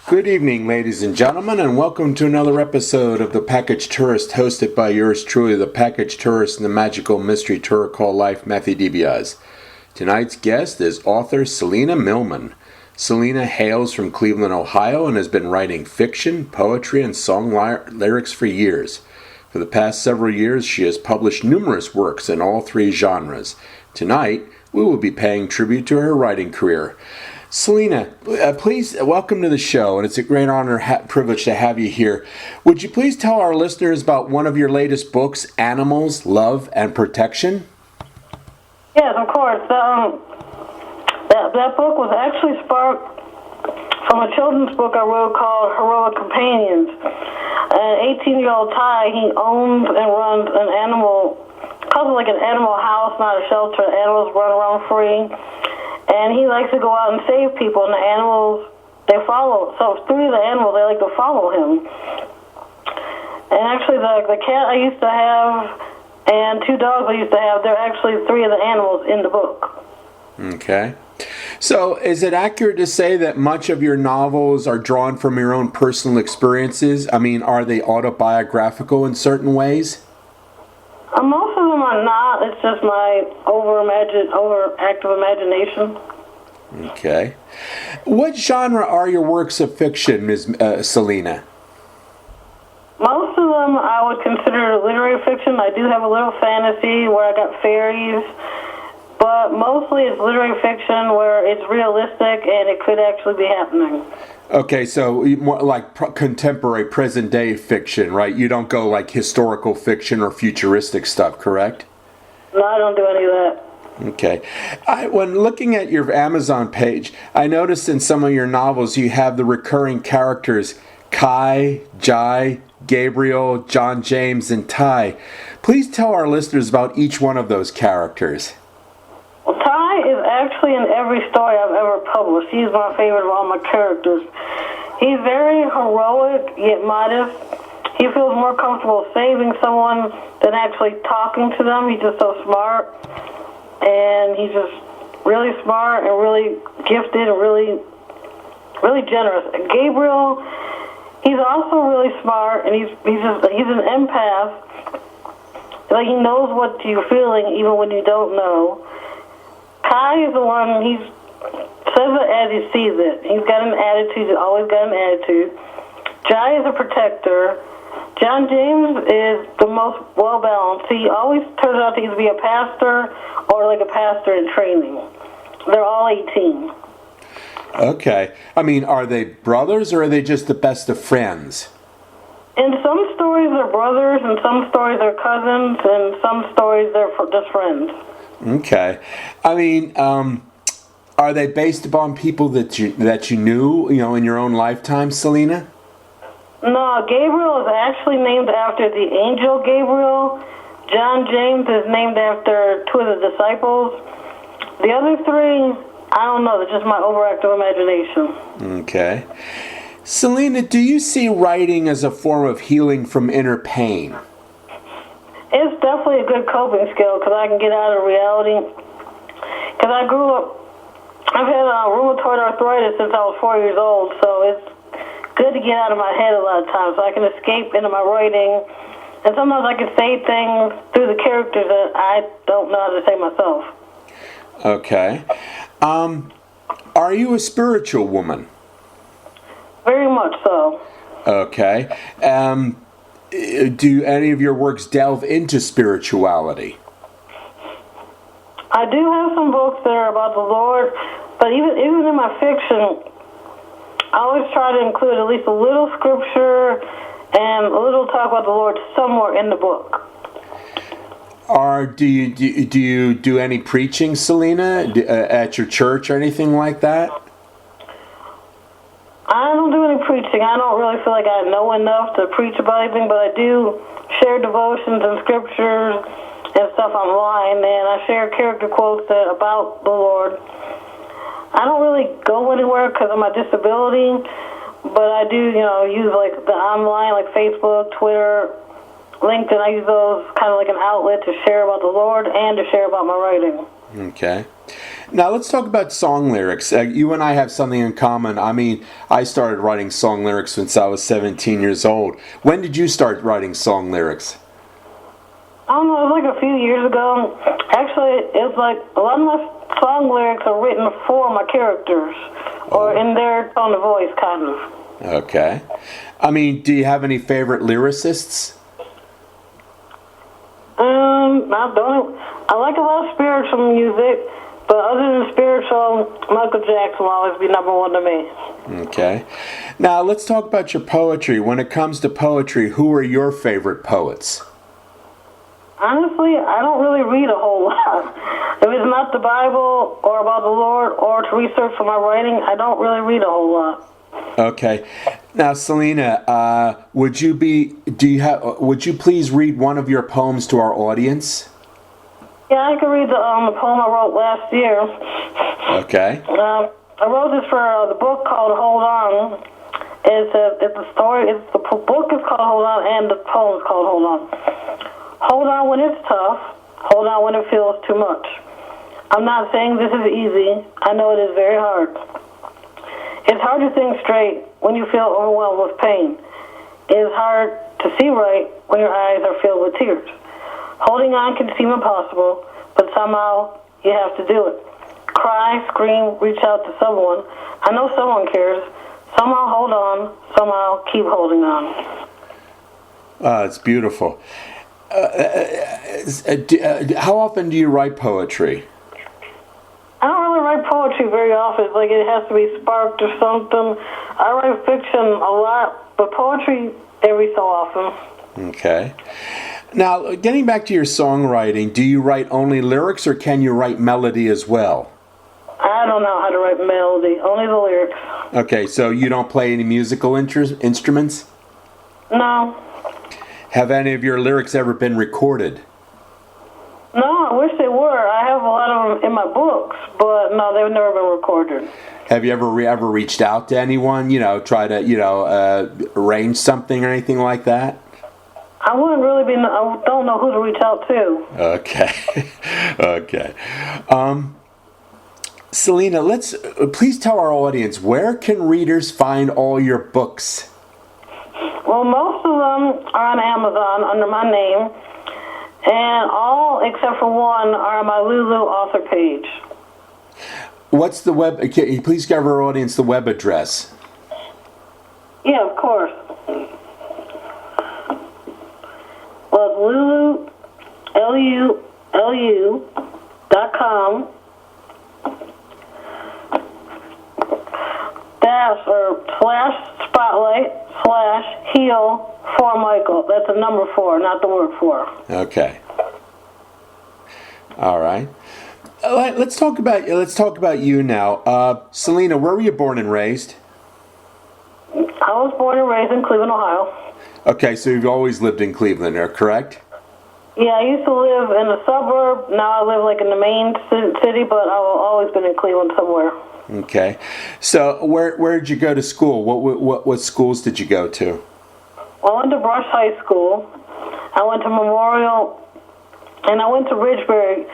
Good evening, ladies and gentlemen, and welcome to another episode of The Package Tourist, hosted by yours truly, the Package Tourist and the magical mystery tour called Life, Matthew DiBiase. Tonight's guest is author Selena Millman. Selena hails from Cleveland, Ohio, and has been writing fiction, poetry, and song lyrics for years. For the past several years, she has published numerous works in all three genres. Tonight, we will be paying tribute to her writing career. Selena, please welcome to the show, and it's a great honor and privilege to have you here. Would you please tell our listeners about one of your latest books, Animals, Love, and Protection? Yes, of course. That book was actually sparked from a children's book I wrote called Heroic Companions. An 18-year-old Thai, he owns and runs an animal, calls it like an animal house, not a shelter. Animals run around free. And he likes to go out and save people, and the animals, they follow. So through the animals, they like to follow him. And actually, the cat I used to have and two dogs I used to have, they're actually three of the animals in the book. Okay. So is it accurate to say that much of your novels are drawn from your own personal experiences? I mean, are they autobiographical in certain ways? Most of them are not. It's just my overactive imagination. Okay. What genre are your works of fiction, Ms. Selena? Most of them I would consider literary fiction. I do have a little fantasy where I got fairies, but mostly it's literary fiction where it's realistic and it could actually be happening. Okay, so more like contemporary, present-day fiction, right? You don't go like historical fiction or futuristic stuff, correct? No, I don't do any of that. Okay. When looking at your Amazon page, I noticed in some of your novels you have the recurring characters Kai, Jai, Gabriel, John James, and Ty. Please tell our listeners about each one of those characters. Well, Ty is actually in every story I've ever published. He's my favorite of all my characters. He's very heroic, yet modest. He feels more comfortable saving someone than actually talking to them. He's just so smart. And he's just really smart and really gifted and really generous. Gabriel, he's also really smart, and he's an empath. Like, he knows what you're feeling even when you don't know. Kai is the one, he says it as he sees it. He's got an attitude, he's always got an attitude. Jai is a protector. John James is the most well-balanced. He always turns out to either be a pastor or like a pastor in training. They're all 18. Okay. I mean, are they brothers or are they just the best of friends? In some stories they're brothers, in some stories they're cousins, and some stories they're just friends. Okay. I mean, are they based upon people that you knew, in your own lifetime, Selena? No, Gabriel is actually named after the angel Gabriel. John James is named after two of the disciples. The other three, I don't know, they're just my overactive imagination. Okay. Selena, do you see writing as a form of healing from inner pain? It's definitely a good coping skill because I can get out of reality. Because I've had rheumatoid arthritis since I was 4 years old, so it's good to get out of my head a lot of times so I can escape into my writing. And sometimes I can say things through the characters that I don't know how to say myself. Okay. Are you a spiritual woman? Very much so. Okay. Do any of your works delve into spirituality? I do have some books that are about the Lord, but even in my fiction, I always try to include at least a little scripture and a little talk about the Lord somewhere in the book. Do you do any preaching, Selena, at your church or anything like that? I don't do any preaching. I don't really feel like I know enough to preach about anything, but I do share devotions and scriptures and stuff online, and I share character quotes about the Lord. I don't really go anywhere because of my disability, but I do, use like the online, like Facebook, Twitter, LinkedIn. I use those kind of like an outlet to share about the Lord and to share about my writing. Okay. Now let's talk about song lyrics. You and I have something in common. I mean, I started writing song lyrics since I was 17 years old. When did you start writing song lyrics? I don't know, it was like a few years ago. Actually, it's like a lot of my song lyrics are written for my characters, or in their tone of voice, kind of. Okay. I mean, do you have any favorite lyricists? I don't. I like a lot of spiritual music, but other than spiritual, Michael Jackson will always be number one to me. Okay. Now, let's talk about your poetry. When it comes to poetry, who are your favorite poets? Honestly, I don't really read a whole lot. If it's not the Bible or about the Lord or to research for my writing, I don't really read a whole lot. Okay. Now, Selena, would you please read one of your poems to our audience? Yeah, I can read the poem I wrote last year. Okay. I wrote this for the book called Hold On. It's a story. The book is called Hold On, and the poem is called Hold On. Hold on when it's tough. Hold on when it feels too much. I'm not saying this is easy. I know it is very hard. It's hard to think straight when you feel overwhelmed with pain. It is hard to see right when your eyes are filled with tears. Holding on can seem impossible, but somehow you have to do it. Cry, scream, reach out to someone. I know someone cares. Somehow hold on. Somehow keep holding on. It's beautiful. How often do you write poetry? I don't really write poetry very often. Like, it has to be sparked or something. I write fiction a lot, but poetry every so often. Okay. Now, getting back to your songwriting, do you write only lyrics or can you write melody as well? I don't know how to write melody, only the lyrics. Okay, so you don't play any musical instruments? No. Have any of your lyrics ever been recorded? No, I wish they were. I have a lot of them in my books, but no, they've never been recorded. Have you ever reached out to anyone, try to, arrange something or anything like that? I wouldn't really be, I don't know who to reach out to. Okay. Okay. Selena, please tell our audience, where can readers find all your books? Well, most of them are on Amazon under my name, and all except for one are on my Lulu author page. What's the web? Can you please give our audience the web address? Yeah, of course. Well, it's lulu.com /spotlight/heal for Michael. That's a number 4, not the word 4. Okay. All right. Let's talk about you now. Selena, where were you born and raised? I was born and raised in Cleveland, Ohio. Okay, so you've always lived in Cleveland, correct? Yeah, I used to live in a suburb. Now I live in the main city, but I've always been in Cleveland somewhere. Okay. So where did you go to school? What schools did you go to? Well, I went to Brush High School. I went to Memorial, and I went to Ridgebury.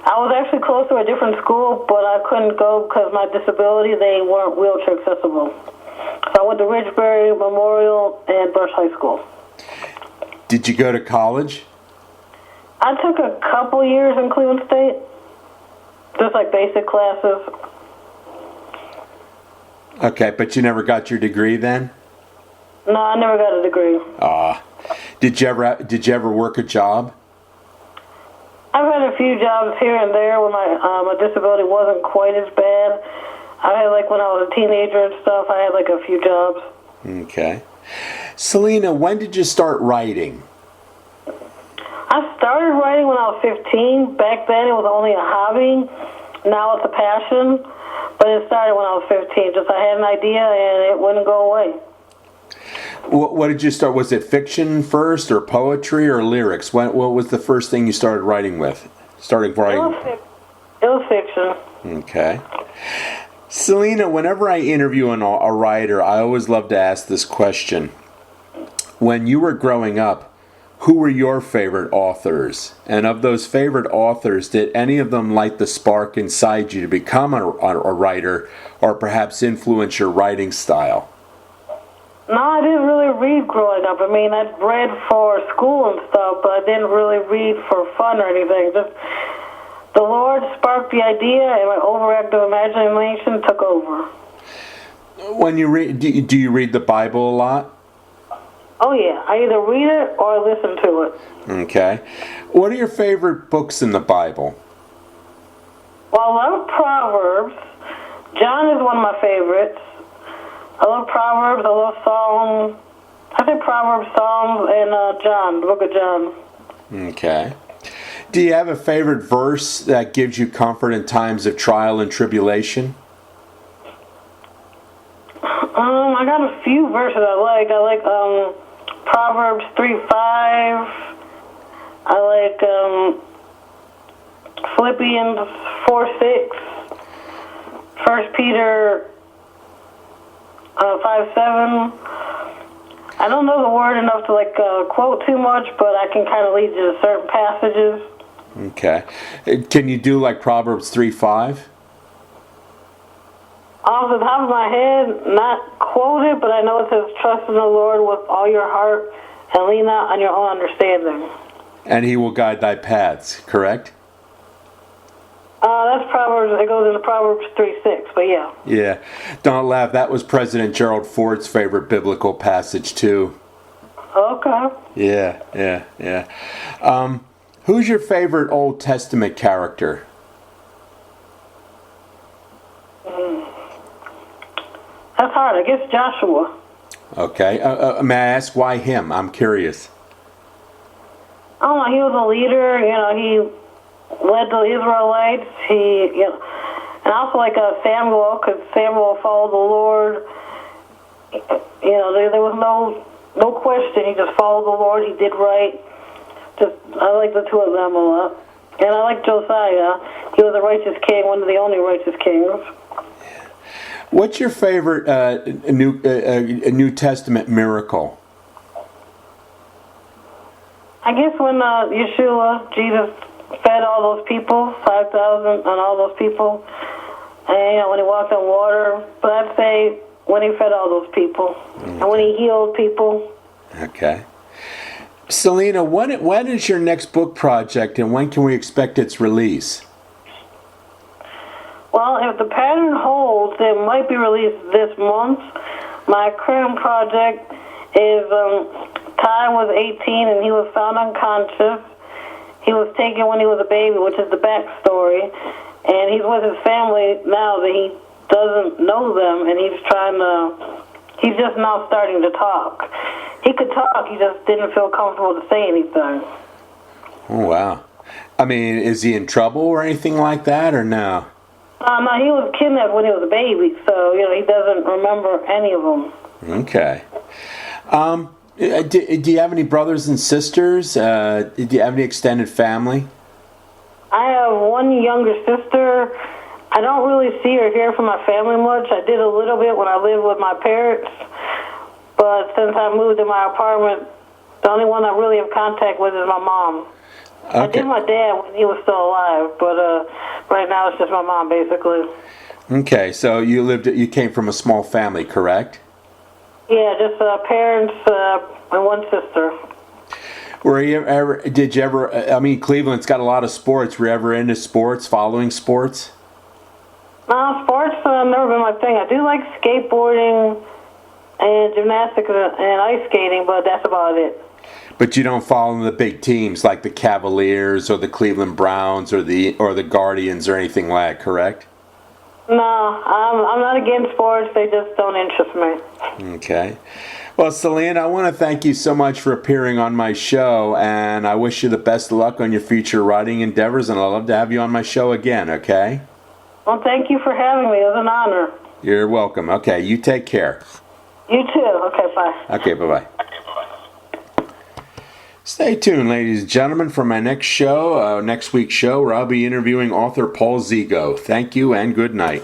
I was actually close to a different school, but I couldn't go because of my disability. They weren't wheelchair accessible. So I went to Ridgebury, Memorial, and Brush High School. Did you go to college? I took a couple years in Cleveland State, just like basic classes. Okay, but you never got your degree then? No, I never got a degree. Did you ever work a job? I've had a few jobs here and there when my disability wasn't quite as bad. I had when I was a teenager and stuff, I had a few jobs. Okay. Selena, when did you start writing? I started writing when I was 15. Back then it was only a hobby. Now it's a passion. But it started when I was 15. Just I had an idea and it wouldn't go away. What did you start? Was it fiction first, or poetry, or lyrics? What was the first thing you started writing with? It was fiction. Okay. Selena, whenever I interview a writer, I always love to ask this question. When you were growing up, who were your favorite authors? And of those favorite authors, did any of them light the spark inside you to become a writer, or perhaps influence your writing style? No, I didn't really read growing up. I mean, I read for school and stuff, but I didn't really read for fun or anything. Just the Lord sparked the idea, and my overactive imagination took over. When you read, do you read the Bible a lot? Oh, yeah. I either read it or listen to it. Okay. What are your favorite books in the Bible? Well, I love Proverbs. John is one of my favorites. I love Proverbs. I love Psalms. I think Proverbs, Psalms, and John, the book of John. Okay. Do you have a favorite verse that gives you comfort in times of trial and tribulation? I got a few verses I like. I like Proverbs 3:5. I like Philippians 4:6. 1 Peter 5:7. I don't know the word enough to quote too much, but I can kind of lead you to certain passages. Okay. Can you do like Proverbs 3:5? Off the top of my head, not quoted, but I know it says, "Trust in the Lord with all your heart and lean not on your own understanding." And he will guide thy paths, correct? That's Proverbs. It goes into Proverbs 3:6, but yeah. Yeah. Don't laugh. That was President Gerald Ford's favorite biblical passage, too. Okay. Yeah. Who's your favorite Old Testament character? That's hard. I guess Joshua. Okay. May I ask why him? I'm curious. I don't know. He was a leader. He led the Israelites. And I also like Samuel, because Samuel followed the Lord. There was no question. He just followed the Lord. He did right. I like the two of them a lot. And I like Josiah. He was a righteous king, one of the only righteous kings. What's your favorite New Testament miracle? I guess when Yeshua, Jesus, fed all those people, 5,000 and all those people, and when he walked on water. But I'd say when he fed all those people, and when he healed people. Okay. Selena, when is your next book project, and when can we expect its release? Well, if the pattern holds, it might be released this month. My current project is Ty was 18 and he was found unconscious. He was taken when he was a baby, which is the backstory. And he's with his family now that he doesn't know them, and he's just now starting to talk. He could talk, he just didn't feel comfortable to say anything. Oh, wow. I mean, is he in trouble or anything like that, or no? No, he was kidnapped when he was a baby, so, he doesn't remember any of them. Okay. Do you have any brothers and sisters? Do you have any extended family? I have one younger sister. I don't really see or hear from my family much. I did a little bit when I lived with my parents, but since I moved to my apartment, the only one I really have contact with is my mom. Okay. I did my dad when he was still alive, but right now it's just my mom, basically. Okay, so you came from a small family, correct? Yeah, just parents and one sister. Did you ever, I mean, Cleveland's got a lot of sports. Were you ever into sports, following sports? No, sports have never been my thing. I do like skateboarding and gymnastics and ice skating, but that's about it. But you don't follow the big teams like the Cavaliers or the Cleveland Browns or the Guardians or anything like that, correct? No, I'm not against sports. They just don't interest me. Okay. Well, Selena, I want to thank you so much for appearing on my show, and I wish you the best of luck on your future writing endeavors, and I'd love to have you on my show again, okay? Well, thank you for having me. It was an honor. You're welcome. Okay, you take care. You too. Okay, bye. Okay, bye-bye. Stay tuned, ladies and gentlemen, for my next show, next week's show, where I'll be interviewing author Paul Zigo. Thank you and good night.